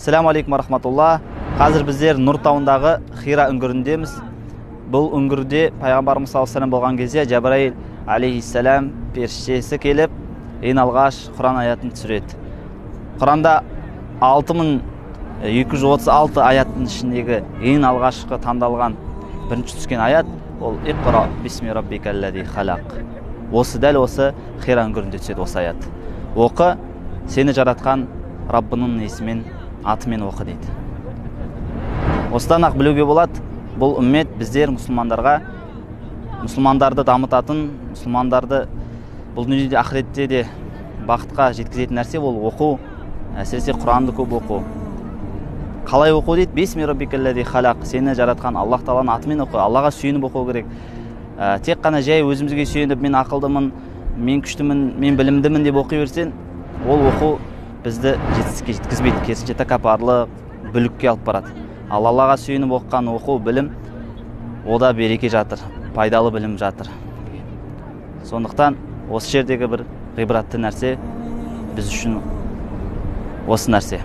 Ассаламу алейкум рахматулла. Қазір біздер Нұр тауындағы Хира үңгіріндеміз. Бұл үңгірде пайғамбарымыз саллаллаху алейхи ва саллям болған кезде Жабраил алейхиссалам періштесі келіп, ең алғаш Құран аятын түсіреді. Құранда 6236 аяттың ішіндегі ең алғашқы таңдалған бірінші түскен аят ол Иқра бисми раббикаллази халақ. Осы дәл осы Хира үңгірінде түседі осы аят. Оқы, сені жаратқан Раббының есімен, атымен оқы дейді. Осыдан ақ білуге болады, бұл үммет біздер мұсылмандарды дамытатын, мұсылмандарды бұл дүниеде ақыретте де бақытқа жеткізетін нәрсе ол оқу, әсіресе Құранды көп оқу. Қалай оқу дейді? Бисми раббикаллази халақ, сені жаратқан Аллах Тағаланың атымен оқу, Аллаға сүйеніп оқу керек. Тек қана жай өзімізге сүйеніп, мен ақылдымын, мен күштімін, мен білімдімін деп оқи берсең, ол оқу бізді жетістікке жеткізбейді, керісінше тәкаппарлық, бүлікке алып барады. Ал Аллаға сүйеніп оқыған оқу, білім, ода береке жатыр, пайдалы білім жатыр. Сондықтан осы жердегі бір ғибратты нәрсе біз үшін осы нәрсе.